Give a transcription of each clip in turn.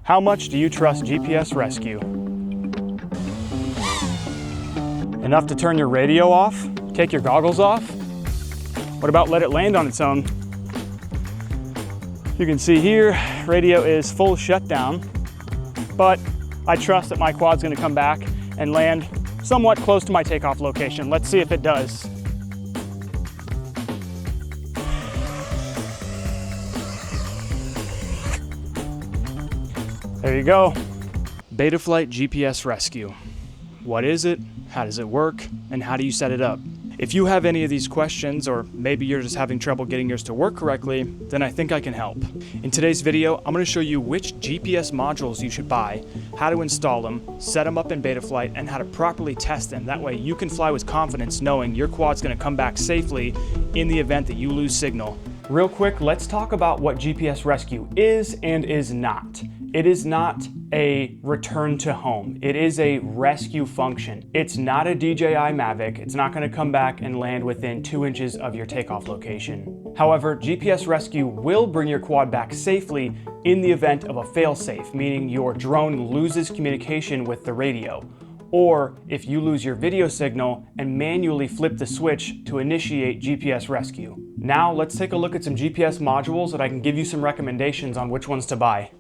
How much do you trust GPS Rescue? Enough to turn your radio off? Take your goggles off? What about let it land on its own? You can see here, radio is full shutdown, but I trust that my quad's gonna come back and land somewhat close to my takeoff location. Let's see if it does. There you go. Betaflight GPS Rescue. What is it? How does it work? And how do you set it up? If you have any of these questions, or maybe you're just having trouble getting yours to work correctly, then I think I can help. In today's video, I'm going to show you which GPS modules you should buy, how to install them, set them up in Betaflight, and how to properly test them. That way you can fly with confidence knowing your quad's going to come back safely in the event that you lose signal. Real quick, let's talk about what GPS Rescue is and is not. It is not a return to home. It is a rescue function. It's not a DJI Mavic. It's not going to come back and land within 2 inches of your takeoff location. However, GPS Rescue will bring your quad back safely in the event of a failsafe, meaning your drone loses communication with the radio, or if you lose your video signal and manually flip the switch to initiate GPS Rescue. Now let's take a look at some GPS modules that I can give you some recommendations on which ones to buy.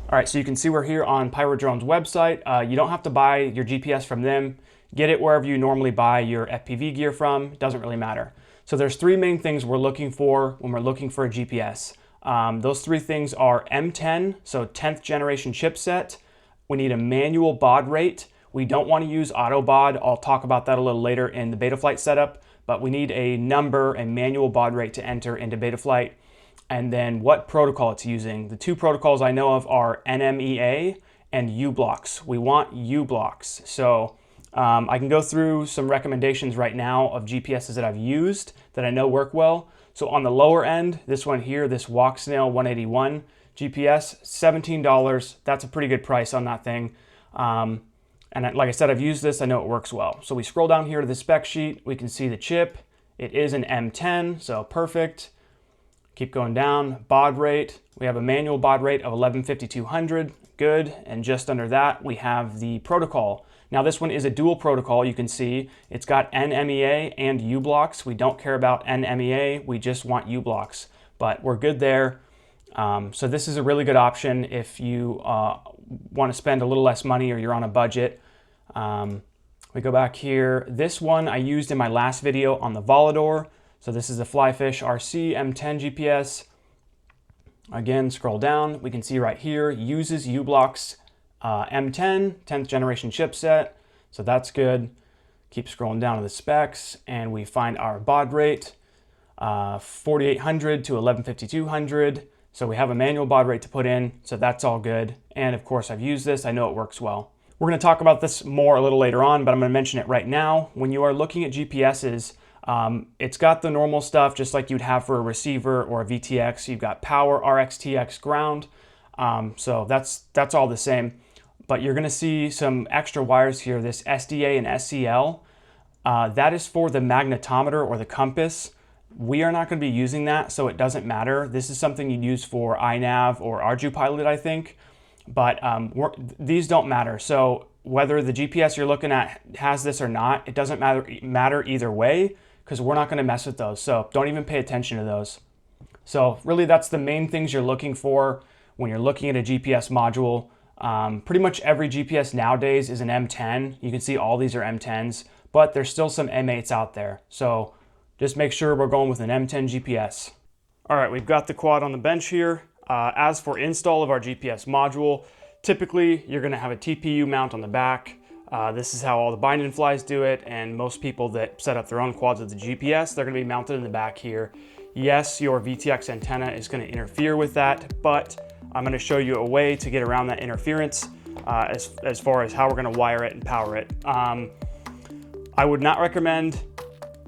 All right, so you can see we're here on PyroDrone's website. You don't have to buy your GPS from them. Get it wherever you normally buy your FPV gear from. It doesn't really matter. So there's 3 main things we're looking for when we're looking for a GPS. Those 3 things are M10, so 10th generation chipset. We need a manual baud rate. We don't want to use auto baud. I'll talk about that a little later in the Betaflight setup, but we need a number and manual baud rate to enter into Betaflight. And then what protocol it's using. The 2 protocols I know of are NMEA and u-blox. We want u-blox. So I can go through some recommendations right now of GPSs that I've used that I know work well. So on the lower end, this one here, this Walksnail 181 GPS, $17. That's a pretty good price on that thing. And like I said, I've used this, I know it works well. So we scroll down here to the spec sheet, we can see the chip. It is an M10, so perfect. Keep going down, baud rate. We have a manual baud rate of 115200, good. And just under that, we have the protocol. Now this one is a dual protocol, you can see. It's got NMEA and u-blox. We don't care about NMEA, we just want u-blox, but we're good there. So this is a really good option if you want to spend a little less money or you're on a budget. We go back here. This one I used in my last video on the Volador. So this is the Flyfish RC M10 GPS. Again, scroll down. We can see right here, uses u-blox M10, 10th generation chipset. So that's good. Keep scrolling down to the specs and we find our baud rate, 4800 to 115200. So we have a manual baud rate to put in, so that's all good. And of course I've used this, I know it works well. We're gonna talk about this more a little later on, but I'm gonna mention it right now. When you are looking at GPSs, it's got the normal stuff just like you'd have for a receiver or a VTX. You've got power, RXTX, ground. So that's all the same. But you're gonna see some extra wires here, this SDA and SCL. That is for the magnetometer or the compass. We are not going to be using that, so it doesn't matter. This is something you'd use for iNav or ArduPilot, I think, but these don't matter. So whether the GPS you're looking at has this or not, it doesn't matter either way, because we're not going to mess with those. So don't even pay attention to those. So really that's the main things you're looking for when you're looking at a GPS module. Pretty much every GPS nowadays is an M10. You can see all these are M10s, but there's still some M8s out there. So just make sure we're going with an M10 GPS. All right, we've got the quad on the bench here. As for install of our GPS module, typically you're gonna have a TPU mount on the back. This is how all the bind-in flies do it, and most people that set up their own quads with the GPS, they're gonna be mounted in the back here. Yes, your VTX antenna is gonna interfere with that, but I'm gonna show you a way to get around that interference as far as how we're gonna wire it and power it. I would not recommend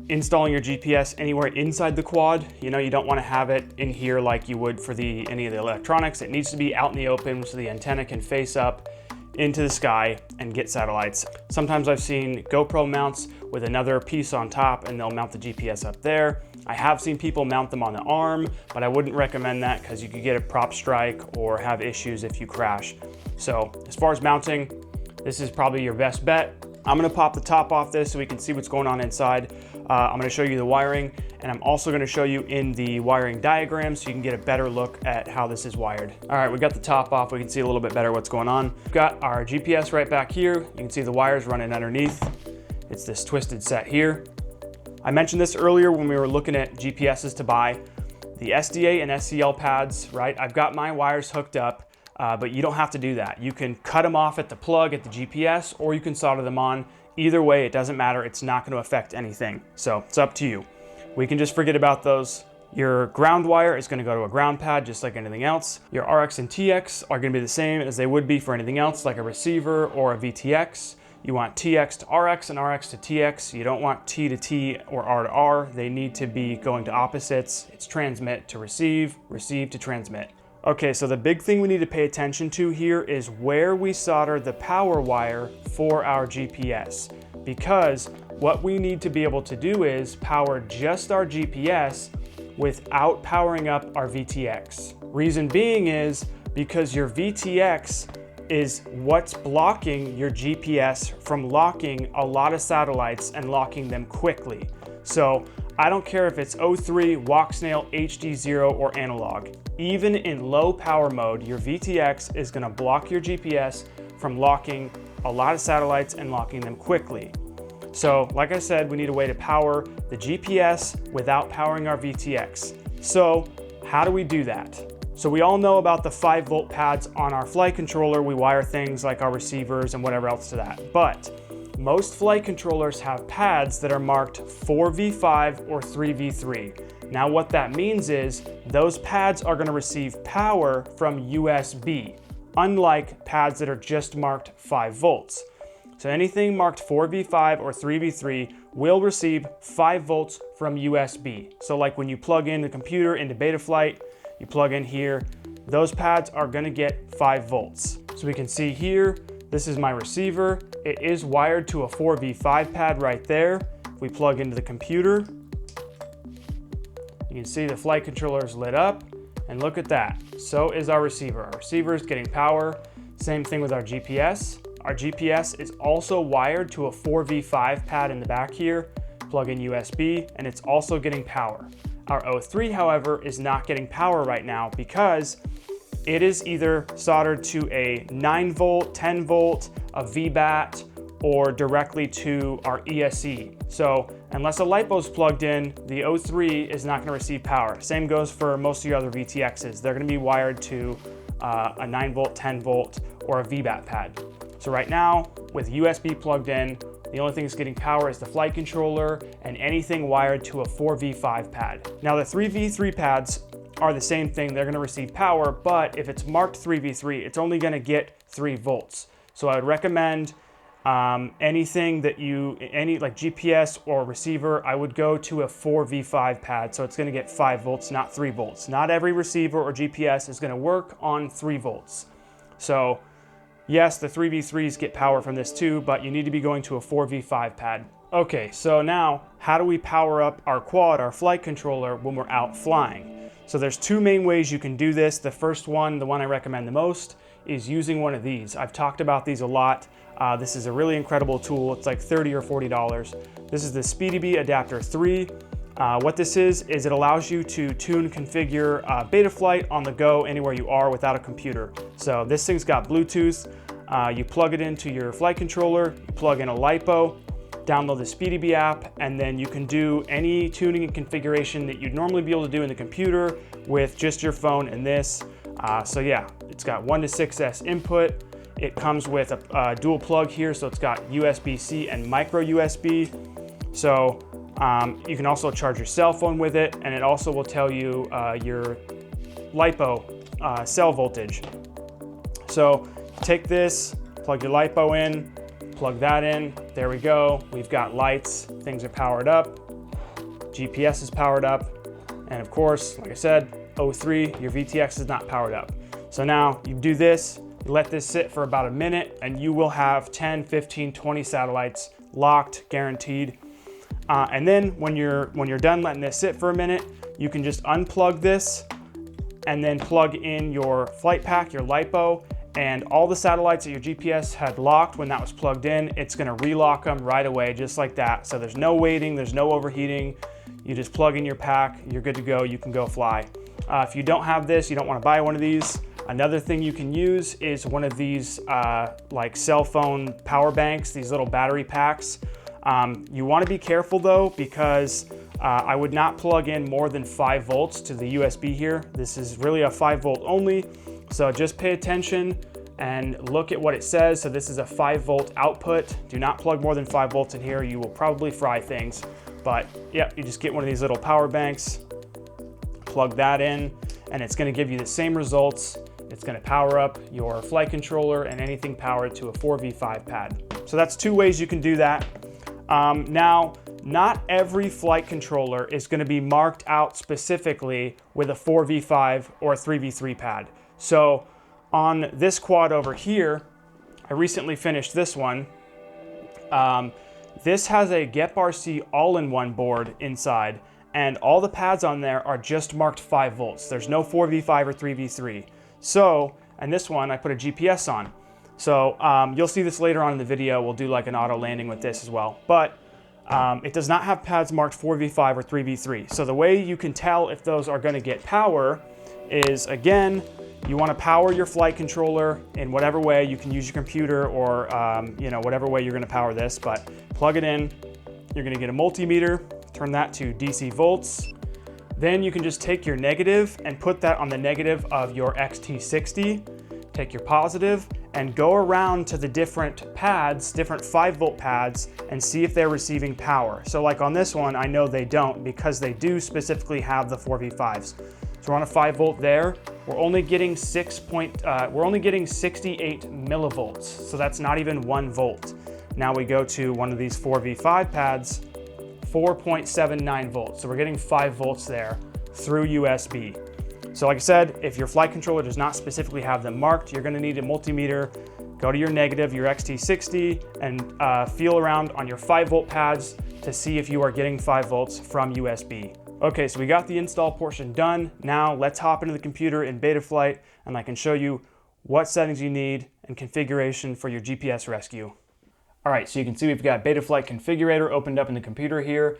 installing your GPS anywhere inside the quad. You know, you don't want to have it in here like you would for any of the electronics. It needs to be out in the open so the antenna can face up into the sky and get satellites. Sometimes I've seen GoPro mounts with another piece on top and they'll mount the GPS up there. I have seen people mount them on the arm, but I wouldn't recommend that because you could get a prop strike or have issues if you crash. So as far as mounting, this is probably your best bet. I'm gonna pop the top off this so we can see what's going on inside. I'm gonna show you the wiring, and I'm also gonna show you in the wiring diagram so you can get a better look at how this is wired. All right, we got the top off. We can see a little bit better what's going on. We've got our GPS right back here. You can see the wires running underneath. It's this twisted set here. I mentioned this earlier when we were looking at GPSs to buy. The SDA and SCL pads, right? I've got my wires hooked up, but you don't have to do that. You can cut them off at the plug at the GPS, or you can solder them on. Either way, it doesn't matter. It's not going to affect anything. So it's up to you. We can just forget about those. Your ground wire is going to go to a ground pad just like anything else. Your RX and TX are going to be the same as they would be for anything else like a receiver or a VTX. You want TX to RX and RX to TX. You don't want T to T or R to R. They need to be going to opposites. It's transmit to receive, receive to transmit. Okay, so the big thing we need to pay attention to here is where we solder the power wire for our GPS, because what we need to be able to do is power just our GPS without powering up our VTX. Reason being is because your VTX is what's blocking your GPS from locking a lot of satellites and locking them quickly. So I don't care if it's O3, Walksnail, HD0, or analog. Even in low power mode, your VTX is gonna block your GPS from locking a lot of satellites and locking them quickly. So like I said, we need a way to power the GPS without powering our VTX. So how do we do that? So we all know about the 5-volt pads on our flight controller. We wire things like our receivers and whatever else to that. But most flight controllers have pads that are marked 4v5 or 3v3. Now what that means is those pads are going to receive power from USB, unlike pads that are just marked 5 volts. So anything marked 4v5 or 3v3 will receive 5 volts from USB. So like when you plug in the computer into Betaflight, you plug in here, those pads are going to get 5 volts. So we can see here, this is my receiver. It is wired to a 4v5 pad right there. If we plug into the computer, you can see the flight controller is lit up, and look at that. So is our receiver. Our receiver is getting power. Same thing with our GPS. Our GPS is also wired to a 4v5 pad in the back here. Plug in USB, and it's also getting power. Our O3, however, is not getting power right now because it is either soldered to a 9 volt, 10 volt, a VBAT, or directly to our ESC. So unless a LiPo is plugged in, the O3 is not going to receive power. Same goes for most of your other VTXs. They're going to be wired to a 9 volt, 10 volt, or a VBAT pad. So right now, with USB plugged in, the only thing that's getting power is the flight controller and anything wired to a 4v5 pad. Now the 3v3 pads are the same thing. They're going to receive power, but if it's marked 3v3, it's only going to get 3 volts. So I would recommend anything that any like GPS or receiver, I would go to a 4v5 pad. So it's going to get 5 volts, not 3 volts. Not every receiver or GPS is going to work on 3 volts. So yes, the 3v3s get power from this too, but you need to be going to a 4v5 pad. Okay, so now how do we power up our quad, our flight controller, when we're out flying? So there's 2 main ways you can do this. The first one, the one I recommend the most, is using one of these. I've talked about these a lot. This is a really incredible tool. It's like $30 or $40. This is the SpeedyBee Adapter 3. What this is it allows you to tune, configure Betaflight on the go anywhere you are without a computer. So this thing's got Bluetooth. You plug it into your flight controller, you plug in a LiPo, download the SpeedyBee app, and then you can do any tuning and configuration that you'd normally be able to do in the computer with just your phone and this. So yeah, it's got 1 to 6S input. It comes with a dual plug here, so it's got USB-C and micro USB. So you can also charge your cell phone with it, and it also will tell you your LiPo cell voltage. So take this, plug your LiPo in, plug that in, there we go. We've got lights, things are powered up, GPS is powered up, and of course, like I said, O3, your VTX is not powered up. So now you do this, you let this sit for about a minute, and you will have 10, 15, 20 satellites locked, guaranteed. And then when you're done letting this sit for a minute, you can just unplug this and then plug in your flight pack, your LiPo, and all the satellites that your GPS had locked when that was plugged in, it's gonna relock them right away, just like that. So there's no waiting, there's no overheating. You just plug in your pack, you're good to go, you can go fly. If you don't have this, you don't wanna buy one of these, another thing you can use is one of these like cell phone power banks, these little battery packs. You wanna be careful though, because I would not plug in more than 5 volts to the USB here. This is really a 5 volt only, so just pay attention and look at what it says. So this is a 5 volt output. Do not plug more than 5 volts in here. You will probably fry things. But yeah, you just get one of these little power banks, plug that in, and it's gonna give you the same results. It's gonna power up your flight controller and anything powered to a 4v5 pad. So that's 2 ways you can do that. Now, not every flight controller is going to be marked out specifically with a 4v5 or a 3v3 pad. So on this quad over here, I recently finished this one. This has a GEP-RC all-in-one board inside, and all the pads on there are just marked 5 volts. There's no 4v5 or 3v3. So, and this one I put a GPS on. So you'll see this later on in the video. We'll do like an auto landing with this as well. But it does not have pads marked 4v5 or 3v3. So the way you can tell if those are going to get power is, again, you want to power your flight controller in whatever way. You can use your computer or you know, whatever way you're going to power this, but plug it in. You're going to get a multimeter, turn that to DC volts. Then you can just take your negative and put that on the negative of your XT60. Take your positive and go around to the different pads, different 5 volt pads, and see if they're receiving power. So like on this one, I know they don't, because they do specifically have the 4v5s. So we're on a 5 volt there. We're only getting 68 millivolts. So that's not even 1 volt. Now we go to one of these 4v5 pads, 4.79 volts. So we're getting 5 volts there through USB. So like I said, if your flight controller does not specifically have them marked, you're gonna need a multimeter. Go to your negative, your XT60, and feel around on your 5 volt pads to see if you are getting 5 volts from USB. Okay, so we got the install portion done. Now let's hop into the computer in Betaflight, and I can show you what settings you need and configuration for your GPS rescue. All right, so you can see we've got Betaflight configurator opened up in the computer here.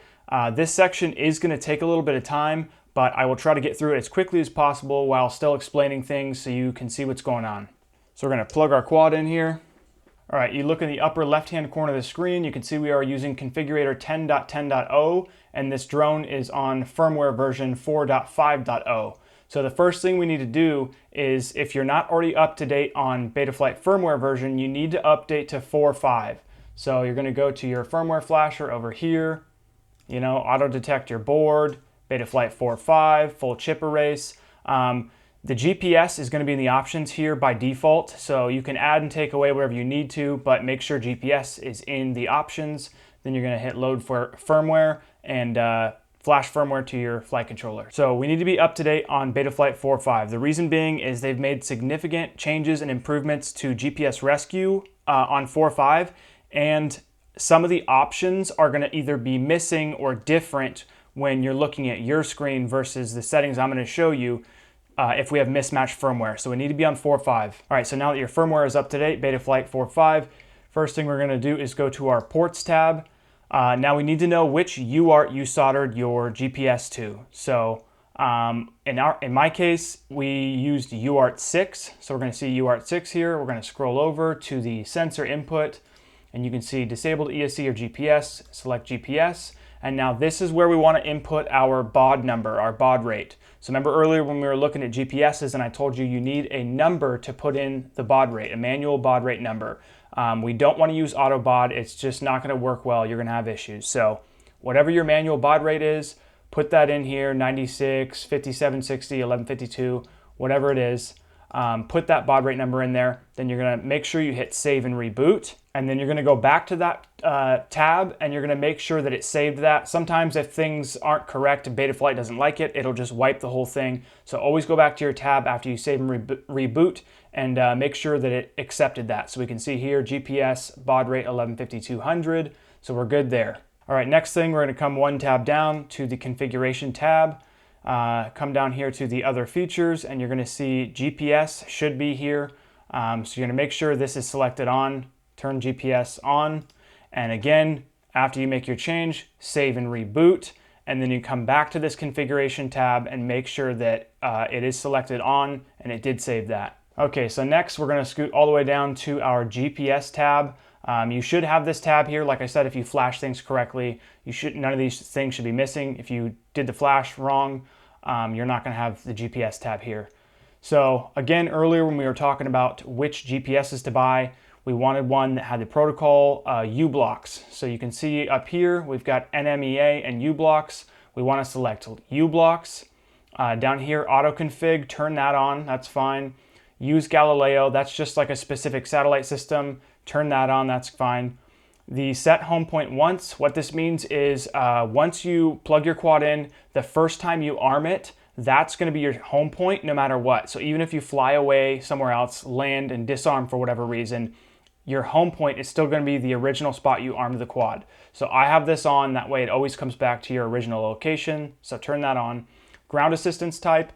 This section is gonna take a little bit of time, but I will try to get through it as quickly as possible while still explaining things so you can see what's going on. So we're gonna plug our quad in here. All right, you look in the upper left-hand corner of the screen, you can see we are using configurator 10.10.0, and this drone is on firmware version 4.5.0. So the first thing we need to do is, if you're not already up to date on Betaflight firmware version, you need to update to 4.5. So you're gonna go to your firmware flasher over here, you know, auto detect your board, Betaflight 4.5, full chip erase. The GPS is going to be in the options here by default, so you can add and take away whatever you need to, but make sure GPS is in the options. Then you're going to hit load for firmware and flash firmware to your flight controller. So we need to be up to date on Betaflight 4.5. The reason being is they've made significant changes and improvements to GPS Rescue on 4.5, and some of the options are going to either be missing or different when you're looking at your screen versus the settings I'm going to show you if we have mismatched firmware. So we need to be on 4.5. All right, so now that your firmware is up to date, Betaflight 4.5, first thing we're going to do is go to our ports tab. Now we need to know which UART you soldered your GPS to. So in my case, we used UART 6. So we're going to see UART 6 here. We're going to scroll over to the sensor input, and you can see disabled ESC or GPS, select GPS. And now this is where we want to input our baud number, our baud rate. So remember earlier when we were looking at GPSs and I told you you need a number to put in the baud rate, a manual baud rate number. We don't want to use auto baud. It's just not going to work well. You're going to have issues. So whatever your manual baud rate is, put that in here, 96, 5760, 1152, whatever it is. Put that baud rate number in there. Then you're going to make sure you hit save and reboot. And then you're going to go back to that tab and you're going to make sure that it saved that. Sometimes if things aren't correct, Betaflight doesn't like it, it'll just wipe the whole thing. So always go back to your tab after you save and reboot and make sure that it accepted that. So we can see here GPS baud rate 115200. So we're good there. All All right, next thing, we're going to come one tab down to the configuration tab. Come down here to the other features, and you're going to see GPS should be here. So you're going to make sure this is selected on, turn GPS on, and again, after you make your change, save and reboot, and then you come back to this configuration tab and make sure that it is selected on, and it did save that. Okay, so next we're going to scoot all the way down to our GPS tab. You should have this tab here. Like I said, if you flash things correctly, none of these things should be missing. If you did the flash wrong, you're not going to have the GPS tab here. So again, earlier when we were talking about which GPSs to buy, we wanted one that had the protocol U-blocks. So you can see up here, we've got NMEA and U-blocks. We want to select U-blocks. Down here, auto config, turn that on, that's fine. Use Galileo, that's just like a specific satellite system. Turn that on, that's fine. The set home point once, what this means is once you plug your quad in, the first time you arm it, that's going to be your home point no matter what. So even if you fly away somewhere else, land and disarm for whatever reason, your home point is still going to be the original spot you armed the quad. So I have this on, that way it always comes back to your original location. So turn that on. Ground assistance type,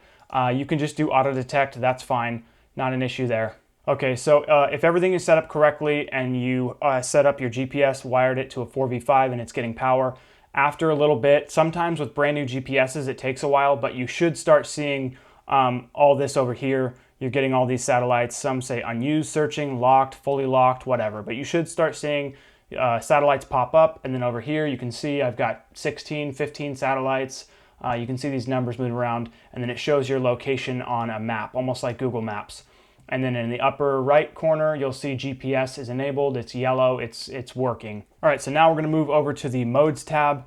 you can just do auto detect, that's fine, not an issue there. Okay, so if everything is set up correctly and you set up your GPS, wired it to a 4v5 and it's getting power, after a little bit, sometimes with brand new GPSs it takes a while, but you should start seeing all this over here. You're getting all these satellites, some say unused, searching, locked, fully locked, whatever, but you should start seeing satellites pop up, and then over here you can see I've got 16, 15 satellites. You can see these numbers moving around, and then it shows your location on a map, almost like Google Maps. And then in the upper right corner, you'll see GPS is enabled. It's yellow, it's working. All right, so now we're gonna move over to the modes tab.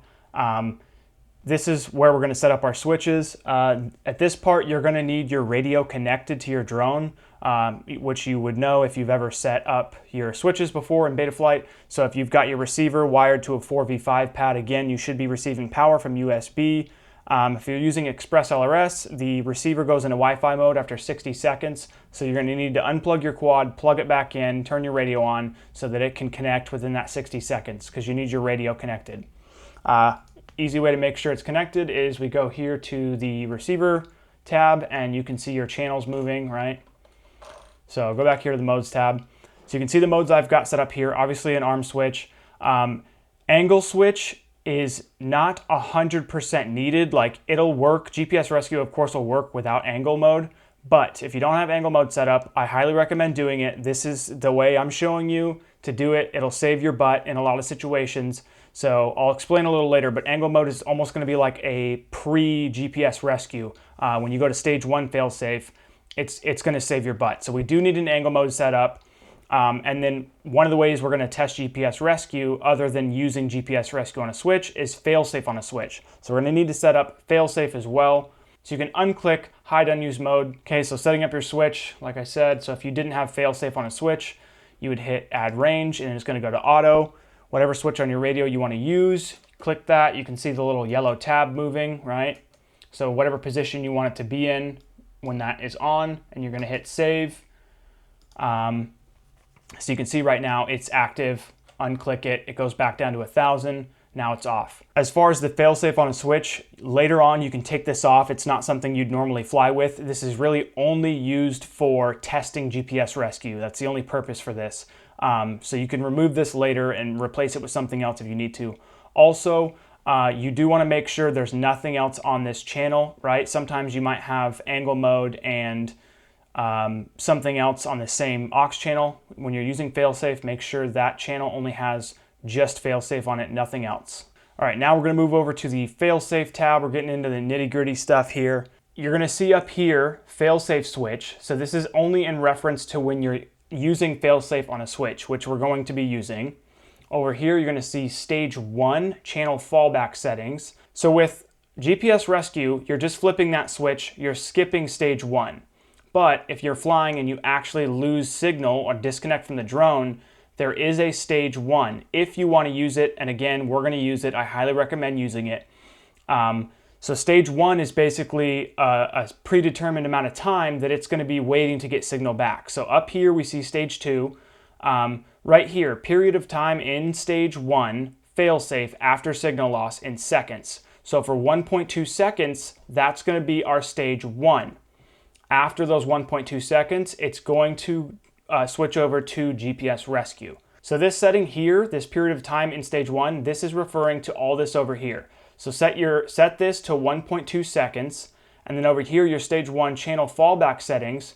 This is where we're gonna set up our switches. At this part, you're gonna need your radio connected to your drone, which you would know if you've ever set up your switches before in Betaflight. So if you've got your receiver wired to a 4v5 pad, again, you should be receiving power from USB. If you're using Express LRS, the receiver goes into Wi-Fi mode after 60 seconds. So you're going to need to unplug your quad, plug it back in, turn your radio on so that it can connect within that 60 seconds because you need your radio connected. Easy way to make sure it's connected is we go here to the receiver tab and you can see your channels moving, right? So go back here to the modes tab. So you can see the modes I've got set up here, obviously an arm switch. Angle switch is not 100% needed. Like it'll work, GPS Rescue of course will work without angle mode, but if you don't have angle mode set up, I highly recommend doing it. This is the way I'm showing you to do it. It'll save your butt in a lot of situations. So I'll explain a little later, but angle mode is almost going to be like a pre-GPS Rescue. When you go to stage 1 failsafe, it's going to save your butt. So we do need an angle mode set up. And then one of the ways we're going to test GPS Rescue, other than using GPS Rescue on a switch, is failsafe on a switch. So we're going to need to set up failsafe as well. So you can unclick hide unused mode. Okay, so setting up your switch, like I said, so if you didn't have failsafe on a switch, you would hit add range and it's going to go to auto. Whatever switch on your radio you want to use, click that. You can see the little yellow tab moving, right? So whatever position you want it to be in when that is on, and you're going to hit save. So you can see right now it's active, unclick it, it goes back down to 1,000, now it's off. As far as the failsafe on a switch, later on you can take this off. It's not something you'd normally fly with. This is really only used for testing GPS Rescue. That's the only purpose for this. So you can remove this later and replace it with something else if you need to. Also, you do want to make sure there's nothing else on this channel, right? Sometimes you might have angle mode and something else on the same aux channel. When you're using failsafe, make sure that channel only has just failsafe on it, nothing else. All right, now we're going to move over to the failsafe tab. We're getting into the nitty-gritty stuff here. You're going to see up here failsafe switch. So this is only in reference to when you're using failsafe on a switch, which we're going to be using. Over here, you're going to see stage 1 channel fallback settings. So with GPS Rescue, you're just flipping that switch, you're skipping stage 1. But if you're flying and you actually lose signal or disconnect from the drone, there is a stage 1 if you want to use it. And again, we're going to use it. I highly recommend using it. So stage 1 is basically a predetermined amount of time that it's going to be waiting to get signal back. So up here we see stage 2. Right here, period of time in stage 1, failsafe after signal loss in seconds. So for 1.2 seconds, that's going to be our stage 1. After those 1.2 seconds, it's going to switch over to GPS Rescue. So this setting here, this period of time in stage 1, this is referring to all this over here. So set this to 1.2 seconds, and then over here, your stage 1 channel fallback settings.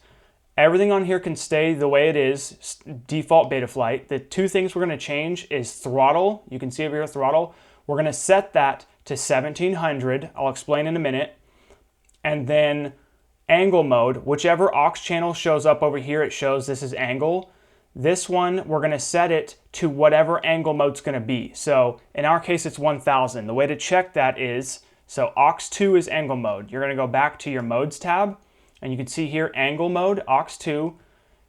Everything on here can stay the way it is, default Betaflight. The two things we're going to change is throttle. You can see over here throttle. We're going to set that to 1700. I'll explain in a minute. And then angle mode, whichever aux channel shows up over here, it shows this is angle. This one, we're going to set it to whatever angle mode's going to be. So in our case, it's 1000. The way to check that is, so aux 2 is angle mode. You're going to go back to your modes tab, and you can see here angle mode, aux 2.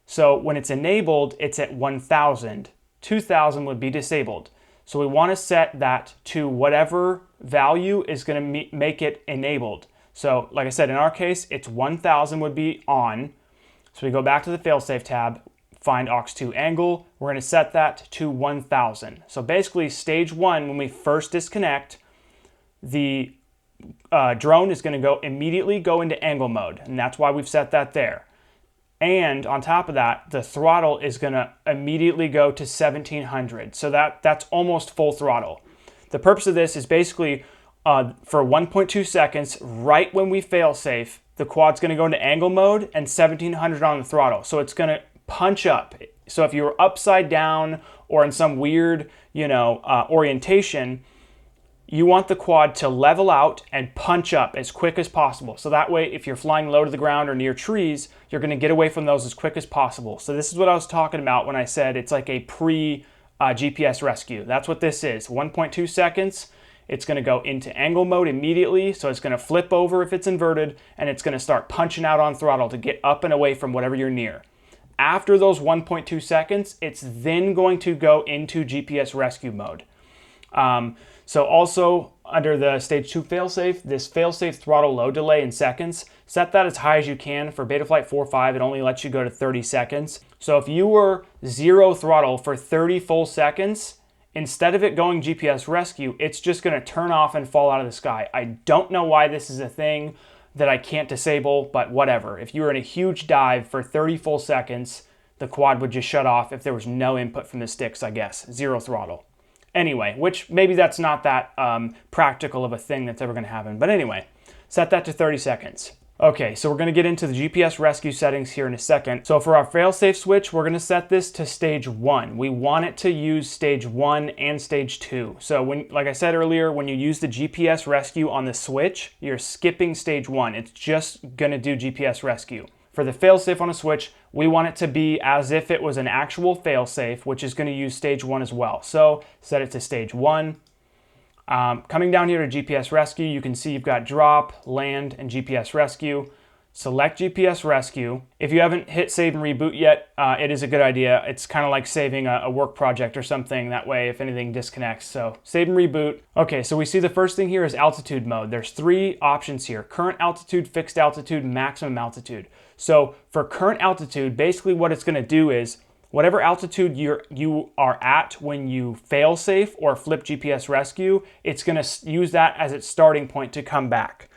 So when it's enabled, it's at 1000. 2000 would be disabled. So we want to set that to whatever value is going to make it enabled. So like I said, in our case, it's 1000 would be on. So we go back to the failsafe tab, find aux 2 angle. We're going to set that to 1000. So basically stage 1, when we first disconnect, the drone is going to immediately go into angle mode. And that's why we've set that there. And on top of that, the throttle is going to immediately go to 1700. So that's almost full throttle. The purpose of this is basically for 1.2 seconds, right when we fail safe, the quad's going to go into angle mode and 1700 on the throttle. So it's going to punch up. So if you're upside down or in some weird, orientation, you want the quad to level out and punch up as quick as possible. So that way, if you're flying low to the ground or near trees, you're going to get away from those as quick as possible. So this is what I was talking about when I said it's like a pre-GPS rescue. That's what this is. 1.2 seconds. It's going to go into angle mode immediately. So it's going to flip over if it's inverted, and it's going to start punching out on throttle to get up and away from whatever you're near. After those 1.2 seconds, it's then going to go into GPS rescue mode. So also under the stage 2 failsafe, this failsafe throttle load delay in seconds, set that as high as you can. For Betaflight 4.5, it only lets you go to 30 seconds. So if you were 0 throttle for 30 full seconds, instead of it going GPS rescue, it's just going to turn off and fall out of the sky. I don't know why this is a thing that I can't disable, but whatever. If you were in a huge dive for 30 full seconds, the quad would just shut off if there was no input from the sticks, I guess. 0 throttle. Anyway, which maybe that's not that practical of a thing that's ever going to happen. But anyway, set that to 30 seconds. Okay, so we're going to get into the GPS rescue settings here in a second. So for our failsafe switch, we're going to set this to stage 1. We want it to use stage 1 and stage 2. So like I said earlier, when you use the GPS rescue on the switch, you're skipping stage 1. It's just going to do GPS rescue. For the failsafe on a switch, we want it to be as if it was an actual failsafe, which is going to use stage 1 as well. So set it to stage 1. Coming down here to GPS Rescue, you can see you've got drop, land, and GPS Rescue. Select GPS Rescue. If you haven't hit save and reboot yet, it is a good idea. It's kind of like saving a work project or something. That way, if anything disconnects. So save and reboot. Okay, so we see the first thing here is altitude mode. There's 3 options here: current altitude, fixed altitude, maximum altitude. So for current altitude, basically what it's going to do is whatever altitude you are at when you fail safe or flip GPS Rescue, it's going to use that as its starting point to come back.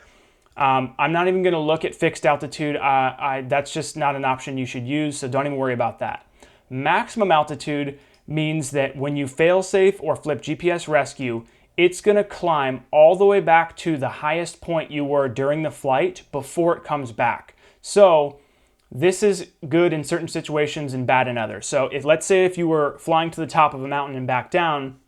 I'm not even going to look at fixed altitude. That's just not an option you should use, so don't even worry about that. Maximum altitude means that when you fail safe or flip GPS Rescue, it's going to climb all the way back to the highest point you were during the flight before it comes back. So this is good in certain situations and bad in others. So let's say if you were flying to the top of a mountain and back down,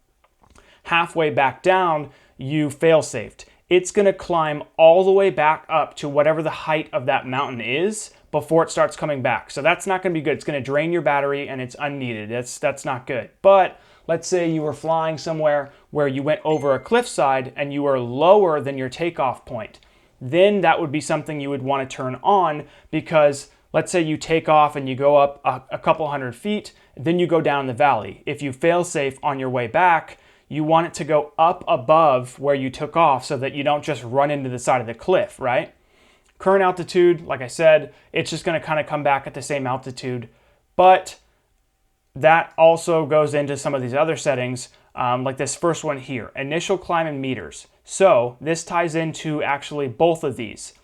halfway back down, you fail-safed. It's going to climb all the way back up to whatever the height of that mountain is before it starts coming back. So that's not going to be good. It's going to drain your battery and it's unneeded. That's not good. But let's say you were flying somewhere where you went over a cliffside and you were lower than your takeoff point. Then that would be something you would want to turn on, because let's say you take off and you go up a couple hundred feet, then you go down the valley. If you fail safe on your way back, you want it to go up above where you took off so that you don't just run into the side of the cliff, right? Current altitude, like I said, it's just going to kind of come back at the same altitude, but that also goes into some of these other settings. like this first one here, initial climb in meters. So this ties into actually both of these.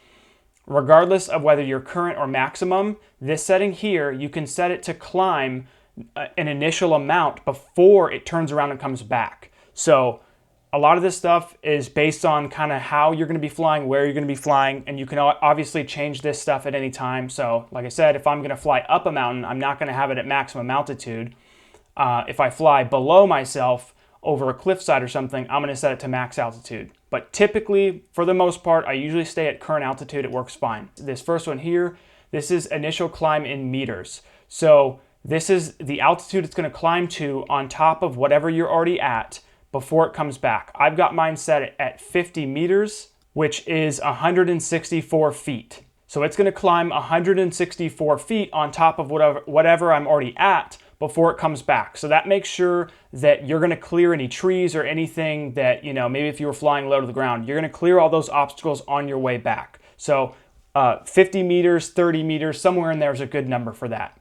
Regardless of whether you're current or maximum, this setting here, you can set it to climb an initial amount before it turns around and comes back. So a lot of this stuff is based on kind of how you're going to be flying, where you're going to be flying, and you can obviously change this stuff at any time. So like I said, if I'm going to fly up a mountain, I'm not going to have it at maximum altitude. If I fly below myself over a cliffside or something, I'm going to set it to max altitude. But typically, for the most part, I usually stay at current altitude. It works fine. This first one here, this is initial climb in meters. So this is the altitude it's going to climb to on top of whatever you're already at before it comes back. I've got mine set at 50 meters, which is 164 feet. So it's going to climb 164 feet on top of whatever I'm already at before it comes back. So that makes sure that you're going to clear any trees or anything that, you know, maybe if you were flying low to the ground, you're going to clear all those obstacles on your way back. So 50 meters, 30 meters, somewhere in there is a good number for that.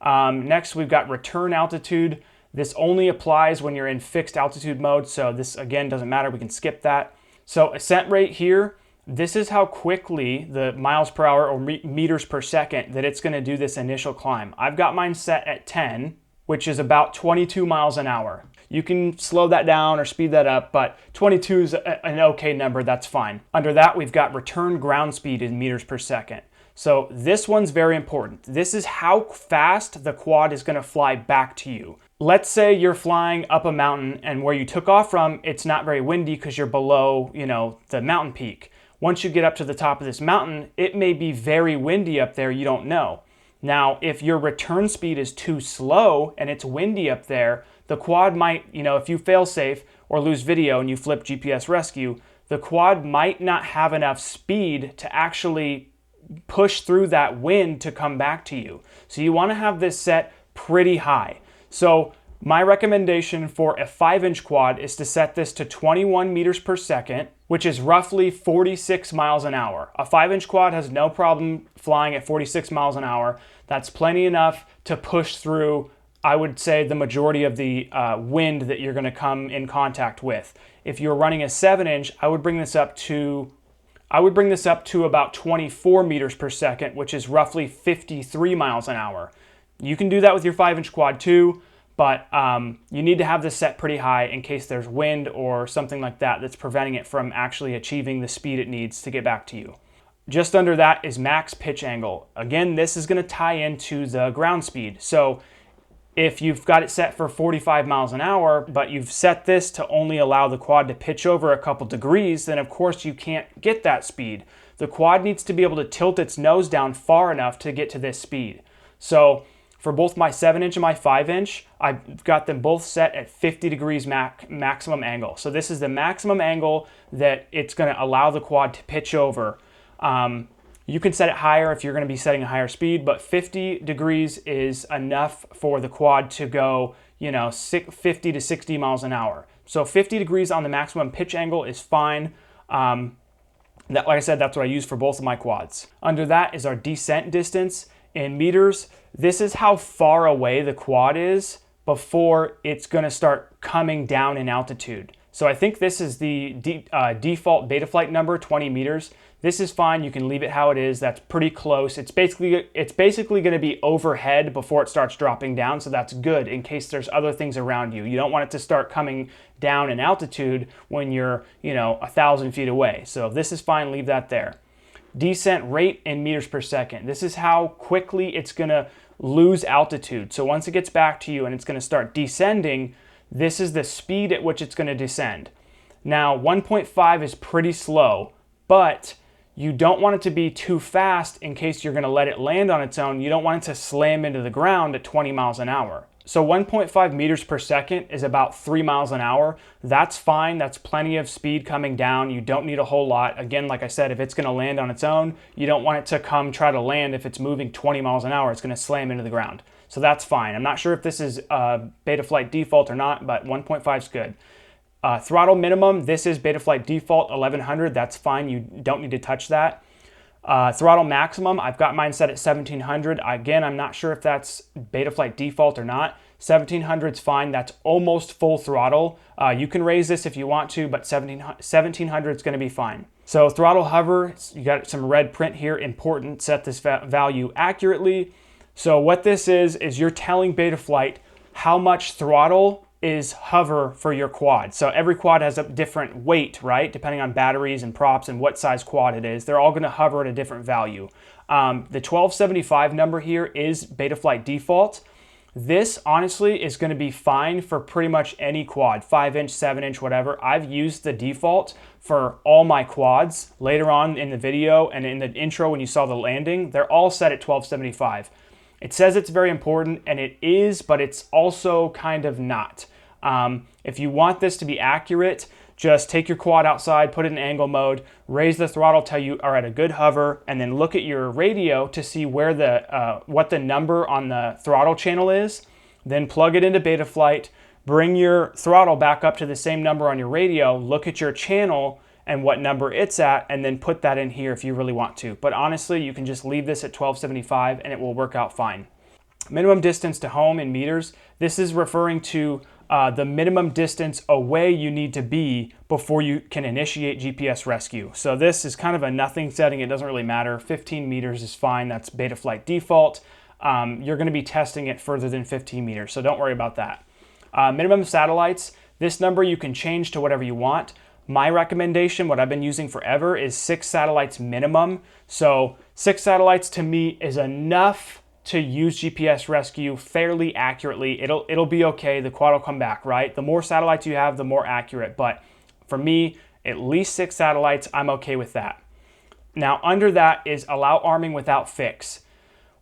Next, we've got return altitude. This only applies when you're in fixed altitude mode. So this, again, doesn't matter. We can skip that. So ascent rate here, this is how quickly the miles per hour or meters per second that it's going to do this initial climb. I've got mine set at 10, which is about 22 miles an hour. You can slow that down or speed that up, but 22 is an okay number. That's fine. Under that, we've got return ground speed in meters per second. So this one's very important. This is how fast the quad is going to fly back to you. Let's say you're flying up a mountain and where you took off from, it's not very windy because you're below, you know, the mountain peak. Once you get up to the top of this mountain, it may be very windy up there, you don't know. Now, if your return speed is too slow and it's windy up there, the quad might, you know, if you fail safe or lose video and you flip GPS Rescue, the quad might not have enough speed to actually push through that wind to come back to you. So you want to have this set pretty high. So my recommendation for a 5-inch quad is to set this to 21 meters per second, which is roughly 46 miles an hour. A 5-inch quad has no problem flying at 46 miles an hour. That's plenty enough to push through, I would say, the majority of the wind that you're going to come in contact with. If you're running a 7-inch, I would bring this up to about 24 meters per second, which is roughly 53 miles an hour. You can do that with your 5-inch quad too, but you need to have this set pretty high in case there's wind or something like that that's preventing it from actually achieving the speed it needs to get back to you. Just under that is max pitch angle. Again, this is going to tie into the ground speed. So if you've got it set for 45 miles an hour, but you've set this to only allow the quad to pitch over a couple degrees, then of course you can't get that speed. The quad needs to be able to tilt its nose down far enough to get to this speed. So for both my 7-inch and my 5-inch, I've got them both set at 50 degrees maximum angle. So this is the maximum angle that it's going to allow the quad to pitch over. You can set it higher if you're going to be setting a higher speed, but 50 degrees is enough for the quad to go, you know, 50 to 60 miles an hour. So 50 degrees on the maximum pitch angle is fine. Like I said, that's what I use for both of my quads. Under that is our descent distance in meters. This is how far away the quad is before it's going to start coming down in altitude. So I think this is the default Betaflight number, 20 meters. This is fine. You can leave it how it is. That's pretty close. It's basically going to be overhead before it starts dropping down. So that's good in case there's other things around you. You don't want it to start coming down in altitude when you're, you know, 1,000 feet away. So this is fine. Leave that there. Descent rate in meters per second. This is how quickly it's going to lose altitude. So once it gets back to you and it's going to start descending, this is the speed at which it's going to descend. Now, 1.5 is pretty slow, but you don't want it to be too fast in case you're going to let it land on its own. You don't want it to slam into the ground at 20 miles an hour. So 1.5 meters per second is about 3 miles an hour. That's fine. That's plenty of speed coming down. You don't need a whole lot. Again, like I said, if it's going to land on its own, you don't want it to come try to land. If it's moving 20 miles an hour, it's going to slam into the ground. So that's fine. I'm not sure if this is Betaflight default or not, but 1.5 is good. Throttle minimum, this is Betaflight default 1100. That's fine. You don't need to touch that. Throttle maximum, I've got mine set at 1700. Again, I'm not sure if that's Betaflight default or not. 1700 is fine. That's almost full throttle. You can raise this if you want to, but 1700 is going to be fine. So throttle hover, you got some red print here, important, set this value accurately. So what this is you're telling Betaflight how much throttle is hover for your quad. So every quad has a different weight, right? Depending on batteries and props and what size quad it is. They're all going to hover at a different value. The 1275 number here is Betaflight default. This honestly is going to be fine for pretty much any quad, 5-inch, 7-inch, whatever. I've used the default for all my quads. Later on in the video and in the intro when you saw the landing, they're all set at 1275. It says it's very important, and it is, but it's also kind of not. If you want this to be accurate, just take your quad outside, put it in angle mode, raise the throttle till you are at a good hover, and then look at your radio to see where what the number on the throttle channel is. Then plug it into Betaflight, bring your throttle back up to the same number on your radio, look at your channel and what number it's at, and then put that in here if you really want to. But honestly, you can just leave this at 1275 and it will work out fine. Minimum distance to home in meters. This is referring to the minimum distance away you need to be before you can initiate GPS rescue. So this is kind of a nothing setting. It doesn't really matter. 15 meters is fine. That's Betaflight default. You're going to be testing it further than 15 meters, so don't worry about that. Minimum satellites. This number you can change to whatever you want. My recommendation, what I've been using forever, is 6 satellites minimum. So 6 satellites to me is enough to use GPS rescue fairly accurately. It'll be okay. The quad will come back, right? The more satellites you have, the more accurate. But for me, at least 6 satellites, I'm okay with that. Now, under that is allow arming without fix.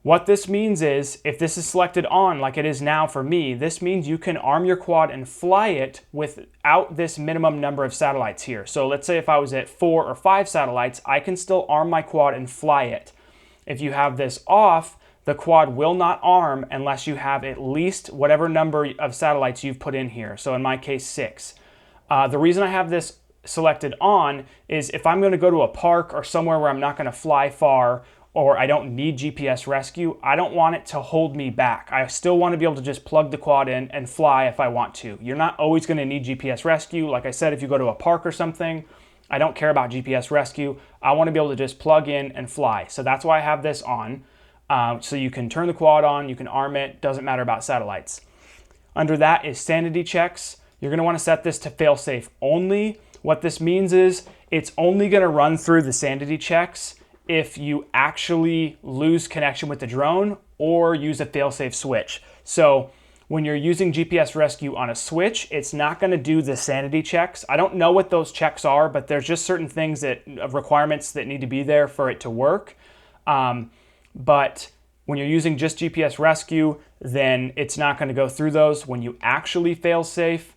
What this means is, if this is selected on, like it is now for me, this means you can arm your quad and fly it without this minimum number of satellites here. So let's say if I was at 4 or 5 satellites, I can still arm my quad and fly it. If you have this off, the quad will not arm unless you have at least whatever number of satellites you've put in here. So in my case, 6. The reason I have this selected on is if I'm going to go to a park or somewhere where I'm not going to fly far, or I don't need GPS rescue, I don't want it to hold me back. I still want to be able to just plug the quad in and fly if I want to. You're not always going to need GPS rescue. Like I said, if you go to a park or something, I don't care about GPS rescue. I want to be able to just plug in and fly. So that's why I have this on. So you can turn the quad on, you can arm it, doesn't matter about satellites. Under that is sanity checks. You're going to want to set this to fail-safe only. What this means is it's only going to run through the sanity checks if you actually lose connection with the drone or use a fail-safe switch. So when you're using GPS rescue on a switch, it's not going to do the sanity checks. I don't know what those checks are, but there's just certain things requirements that need to be there for it to work. But when you're using just GPS rescue, then it's not going to go through those. When you actually fail-safe,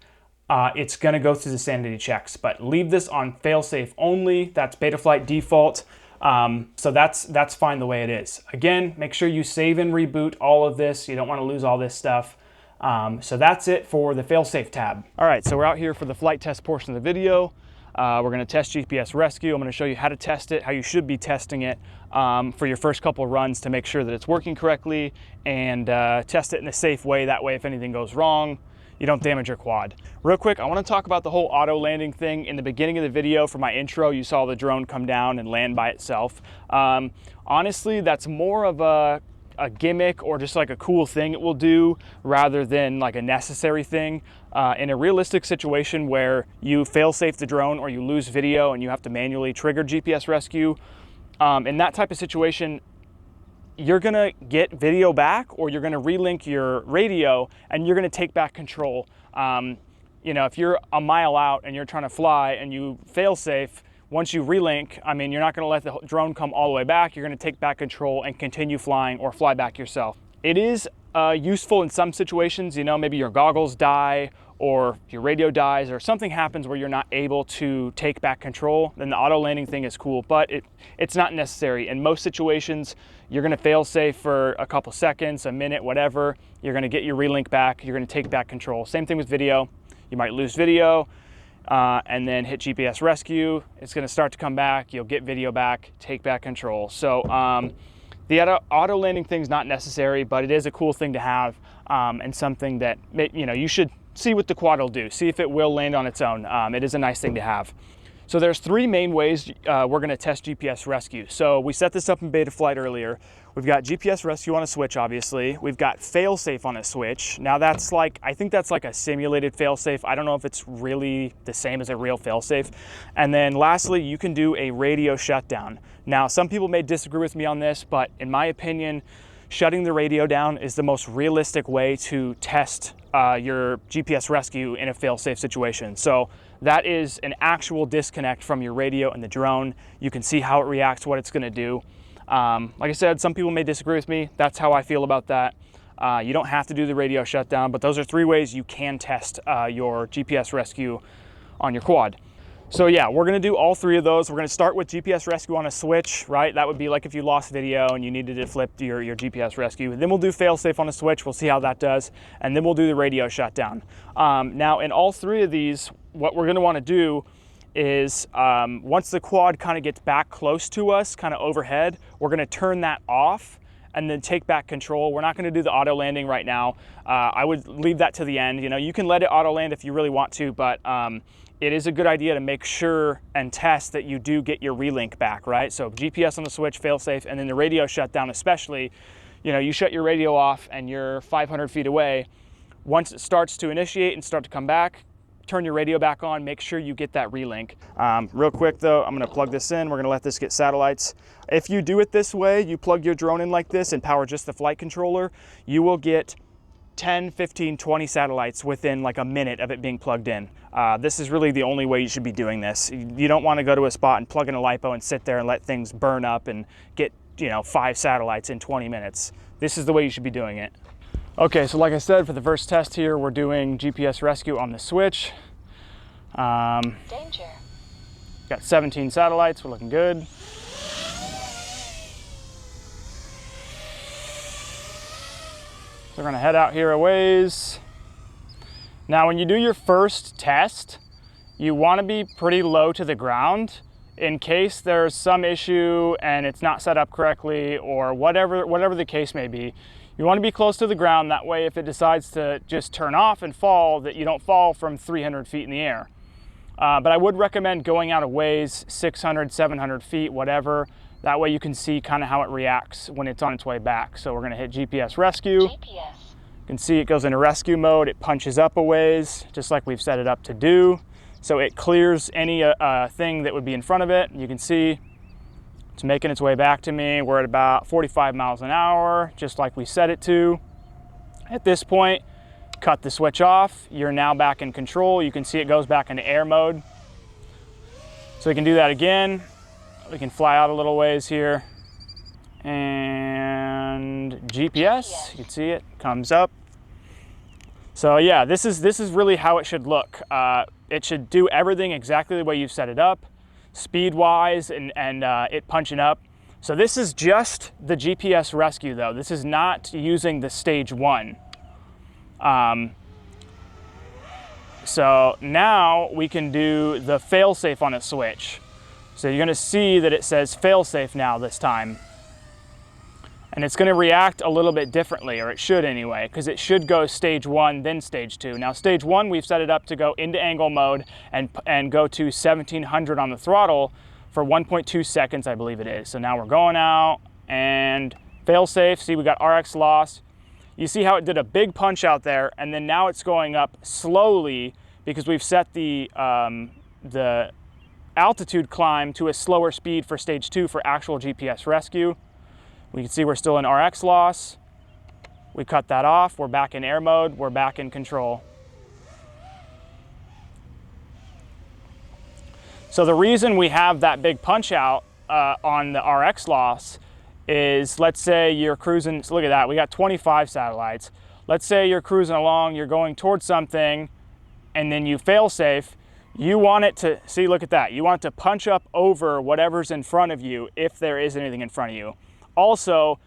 it's going to go through the sanity checks. But leave this on fail-safe only. That's Betaflight default. So that's fine the way it is. Again, make sure you save and reboot all of this. You don't want to lose all this stuff. So that's it for the fail-safe tab. All right, so we're out here for the flight test portion of the video. We're going to test GPS rescue. I'm going to show you how to test it, how you should be testing it for your first couple runs to make sure that it's working correctly, and test it in a safe way. That way, if anything goes wrong, you don't damage your quad. Real quick, I want to talk about the whole auto landing thing. In the beginning of the video for my intro, you saw the drone come down and land by itself. Honestly, that's more of a gimmick or just like a cool thing it will do rather than like a necessary thing. In a realistic situation where you fail-safe the drone or you lose video and you have to manually trigger GPS rescue, in that type of situation, you're gonna get video back or you're gonna relink your radio and you're gonna take back control. You know, if you're a mile out and you're trying to fly and you fail-safe, once you relink, I mean, you're not gonna let the drone come all the way back. You're gonna take back control and continue flying or fly back yourself. It is useful in some situations, you know, maybe your goggles die or your radio dies or something happens where you're not able to take back control, then the auto landing thing is cool, but it's not necessary. In most situations, you're gonna fail safe for a couple seconds, a minute, whatever. You're gonna get your relink back, you're gonna take back control. Same thing with video. You might lose video and then hit GPS rescue. It's gonna start to come back, you'll get video back, take back control. So the auto landing thing's not necessary, but it is a cool thing to have. and something that, you know, you should see what the quad will do. See if it will land on its own. It is a nice thing to have. So there's three main ways we're gonna test GPS Rescue. So we set this up in Betaflight earlier. We've got GPS Rescue on a switch, obviously. We've got failsafe on a switch. Now that's like, I think that's like a simulated failsafe. I don't know if it's really the same as a real failsafe. And then lastly, you can do a radio shutdown. Now, some people may disagree with me on this, but in my opinion, shutting the radio down is the most realistic way to test your GPS Rescue in a fail-safe situation. So that is an actual disconnect from your radio and the drone. You can see how it reacts, what it's gonna do. Like I said, some people may disagree with me. That's how I feel about that. You don't have to do the radio shutdown, but those are three ways you can test your GPS Rescue on your quad. So yeah, we're gonna do all three of those. We're gonna start with GPS Rescue on a switch, right? That would be like if you lost video and you needed to flip your GPS Rescue. Then we'll do failsafe on a switch. We'll see how that does. And then we'll do the radio shutdown. Now in all three of these, what we're gonna wanna do is once the quad kind of gets back close to us, kind of overhead, we're gonna turn that off and then take back control. We're not gonna do the auto landing right now. I would leave that to the end. You know, you can let it auto land if you really want to, but it is a good idea to make sure and test that you do get your relink back, right? So GPS on the switch, failsafe, and then the radio shutdown especially. You know, you shut your radio off and you're 500 feet away. Once it starts to initiate and start to come back, turn your radio back on, make sure you get that relink. Real quick though, I'm gonna plug this in. We're gonna let this get satellites. If you do it this way, you plug your drone in like this and power just the flight controller, you will get 10, 15, 20 satellites within like a minute of it being plugged in. This is really the only way you should be doing this. You don't want to go to a spot and plug in a LiPo and sit there and let things burn up and get, you know, 5 satellites in 20 minutes. This is the way you should be doing it. Okay, so like I said, for the first test here, we're doing GPS Rescue on the switch. Danger. Got 17 satellites, we're looking good. So we're gonna head out here a ways. Now, when you do your first test, you wanna be pretty low to the ground in case there's some issue and it's not set up correctly or whatever the case may be. You wanna be close to the ground, that way if it decides to just turn off and fall, that you don't fall from 300 feet in the air. But I would recommend going out a ways, 600, 700 feet, whatever. That way you can see kind of how it reacts when it's on its way back. So we're gonna hit GPS Rescue. GPS. You can see it goes into rescue mode. It punches up a ways, just like we've set it up to do. So it clears any thing that would be in front of it. You can see it's making its way back to me. We're at about 45 miles an hour, just like we set it to. At this point, cut the switch off. You're now back in control. You can see it goes back into air mode. So we can do that again. We can fly out a little ways here. And GPS, you can see it comes up. So yeah, this is really how it should look. It should do everything exactly the way you've set it up, speed-wise and it punching up. So this is just the GPS Rescue though. This is not using the stage 1. So now we can do the failsafe on a switch. So you're gonna see that it says failsafe now this time. And it's gonna react a little bit differently, or it should anyway, because it should go stage 1, then stage 2. Now stage 1, we've set it up to go into angle mode and go to 1700 on the throttle for 1.2 seconds, I believe it is. So now we're going out and failsafe, see we got RX loss. You see how it did a big punch out there, and then now it's going up slowly because we've set the altitude climb to a slower speed for stage 2 for actual GPS Rescue. We can see we're still in RX loss. We cut that off, we're back in air mode, we're back in control. So the reason we have that big punch out on the RX loss is, let's say you're cruising, so look at that, we got 25 satellites. Let's say you're cruising along, you're going towards something, and then you fail safe. You want it to, see, look at that. You want it to punch up over whatever's in front of you if there is anything in front of you. Also,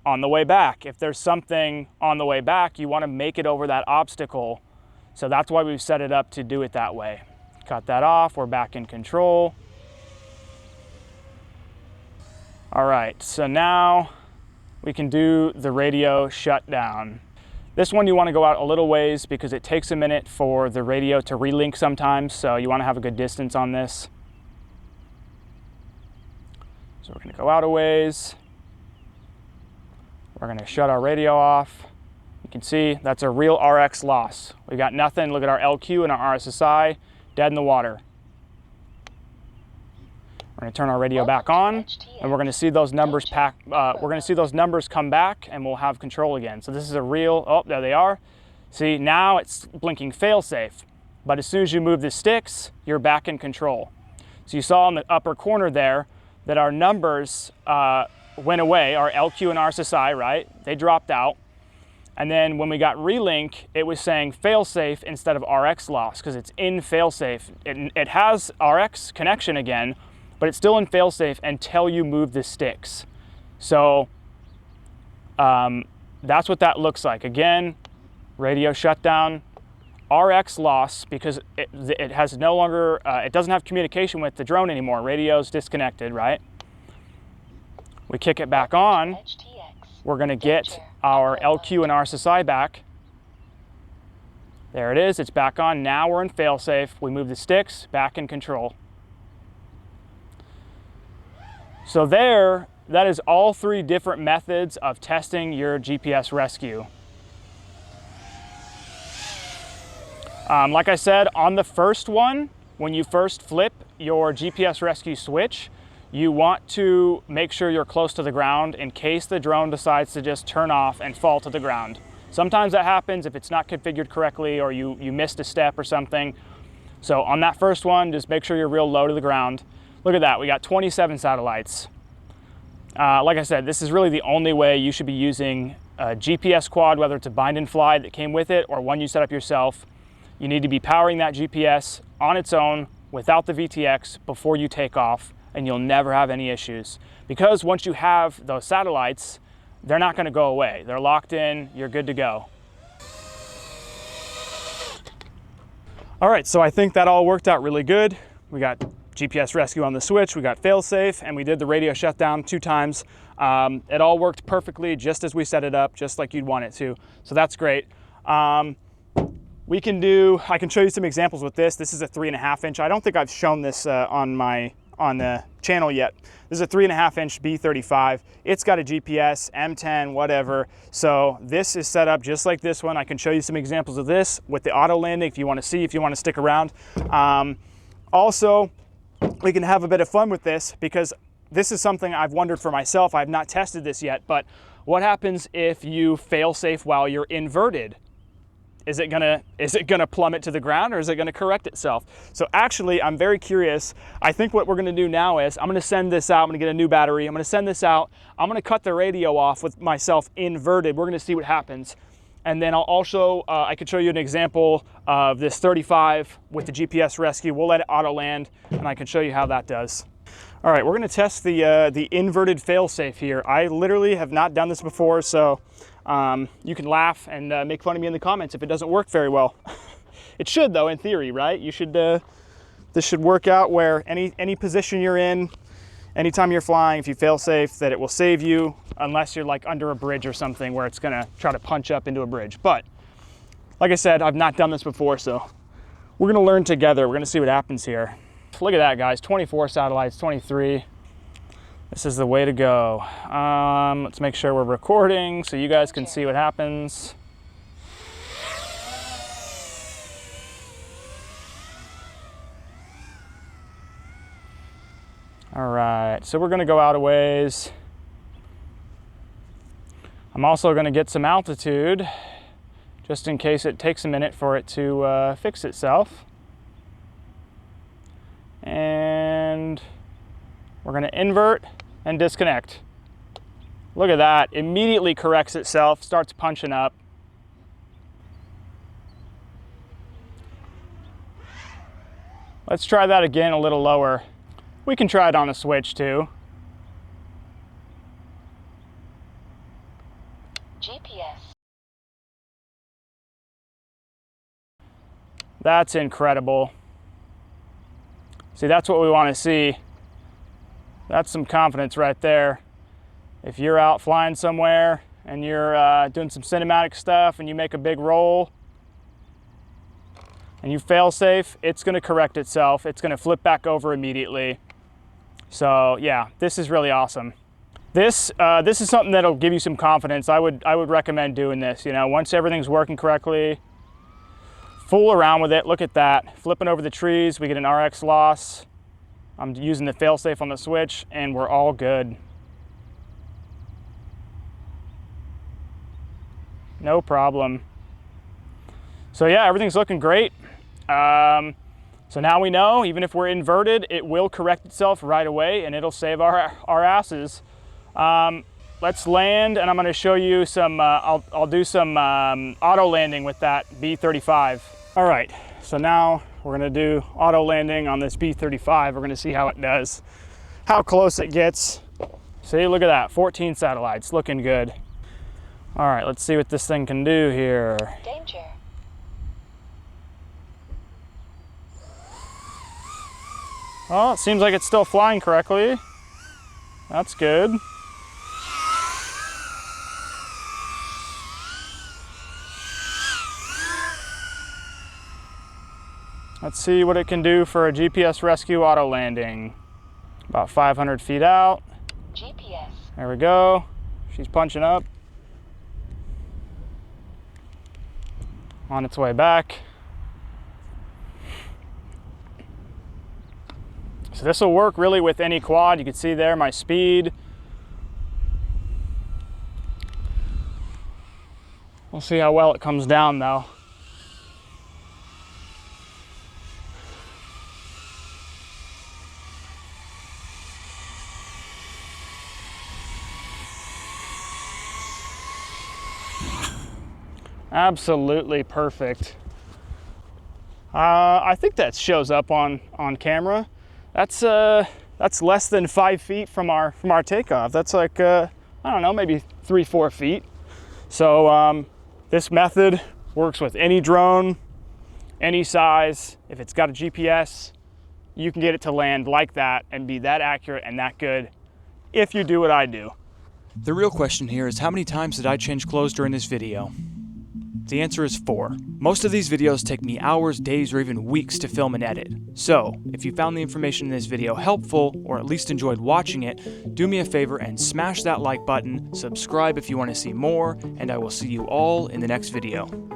on the way back, if there's something on the way back, you want to make it over that obstacle. So that's why we've set it up to do it that way. Cut that off, we're back in control. All right, so now we can do the radio shutdown. This one you want to go out a little ways because it takes a minute for the radio to relink sometimes, so you want to have a good distance on this. So we're going to go out a ways. We're going to shut our radio off. You can see that's a real RX loss. We got nothing. Look at our LQ and our RSSI, dead in the water. We're going to turn our radio back on, and we're going to see those numbers come back, and we'll have control again. So this is a real, oh, there they are. See, now it's blinking fail-safe, but as soon as you move the sticks, you're back in control. So you saw in the upper corner there that our numbers went away, our LQ and RSSI, right? They dropped out. And then when we got relink, it was saying fail-safe instead of RX loss because it's in fail-safe. It has RX connection again, but it's still in fail-safe until you move the sticks. So that's what that looks like. Again, radio shutdown, RX loss because it has no longer, it doesn't have communication with the drone anymore. Radio's disconnected, right? We kick it back on. We're gonna get our LQ and RSSI back. There it is, it's back on. Now we're in fail-safe. We move the sticks, back in control. So there, that is all 3 different methods of testing your GPS rescue. Like I said, on the first one, when you first flip your GPS rescue switch, you want to make sure you're close to the ground in case the drone decides to just turn off and fall to the ground. Sometimes that happens if it's not configured correctly or you missed a step or something. So on that first one, just make sure you're real low to the ground. Look at that, we got 27 satellites. Like I said, this is really the only way you should be using a GPS quad, whether it's a bind and fly that came with it or one you set up yourself. You need to be powering that GPS on its own without the VTX before you take off, and you'll never have any issues. Because once you have those satellites, they're not gonna go away. They're locked in, you're good to go. All right, so I think that all worked out really good. We got GPS rescue on the switch, we got fail-safe, and we did the radio shutdown 2 times. It all worked perfectly, just as we set it up, just like you'd want it to. So that's great. I can show you some examples with this. This is a 3.5 inch. I don't think I've shown this on the channel yet. This is a 3.5 inch B35. It's got a GPS, M10, whatever. So this is set up just like this one. I can show you some examples of this with the auto landing if you want to see, if you want to stick around. Also, we can have a bit of fun with this because this is something I've wondered for myself. I've not tested this yet, but what happens if you fail safe while you're inverted? Is it gonna plummet to the ground, or is it gonna correct itself? So actually, I'm very curious. I think what we're gonna do now is I'm gonna send this out. I'm gonna get a new battery. I'm gonna send this out. I'm gonna cut the radio off with myself inverted. We're gonna see what happens. And then I'll also, I could show you an example of this 35 with the GPS rescue. We'll let it auto land, and I can show you how that does. All right, we're gonna test the inverted fail-safe here. I literally have not done this before, so you can laugh and make fun of me in the comments if it doesn't work very well. It should though, in theory, right? You should, this should work out where any position you're in, anytime you're flying, if you fail safe, that it will save you, unless you're like under a bridge or something where it's gonna try to punch up into a bridge. But like I said, I've not done this before, so we're gonna learn together. We're gonna see what happens here. Look at that, guys, 24 satellites, 23. This is the way to go. Let's make sure we're recording so you guys can see what happens. All right, so we're gonna go out a ways. I'm also gonna get some altitude just in case it takes a minute for it to fix itself. And we're gonna invert and disconnect. Look at that, immediately corrects itself, starts punching up. Let's try that again a little lower. We can try it on a switch too. GPS. That's incredible. See, that's what we want to see. That's some confidence right there. If you're out flying somewhere and you're doing some cinematic stuff and you make a big roll and you fail safe, it's gonna correct itself. It's gonna flip back over immediately. So yeah, this is really awesome. This is something that'll give you some confidence. I would recommend doing this. You know, once everything's working correctly, fool around with it. Look at that, flipping over the trees. We get an RX loss. I'm using the failsafe on the switch, and we're all good. No problem. So yeah, everything's looking great. So now we know, even if we're inverted, it will correct itself right away and it'll save our asses. Let's land, and I'm going to show you some, I'll do some auto landing with that B35. All right, so now we're going to do auto landing on this B35. We're going to see how it does, how close it gets. See, look at that, 14 satellites, looking good. All right, let's see what this thing can do here. Danger. Well, it seems like it's still flying correctly. That's good. Let's see what it can do for a GPS rescue auto landing. About 500 feet out. GPS. There we go. She's punching up. On its way back. So this will work really with any quad. You can see there my speed. We'll see how well it comes down though. Absolutely perfect. I think that shows up on camera. That's less than 5 feet from our takeoff. That's like I don't know, maybe 3-4 feet. So this method works with any drone, any size. If it's got a GPS, you can get it to land like that and be that accurate and that good if you do what I do. The real question here is, how many times did I change clothes during this video? The answer is 4. Most of these videos take me hours, days, or even weeks to film and edit. So, if you found the information in this video helpful, or at least enjoyed watching it, do me a favor and smash that like button, subscribe if you want to see more, and I will see you all in the next video.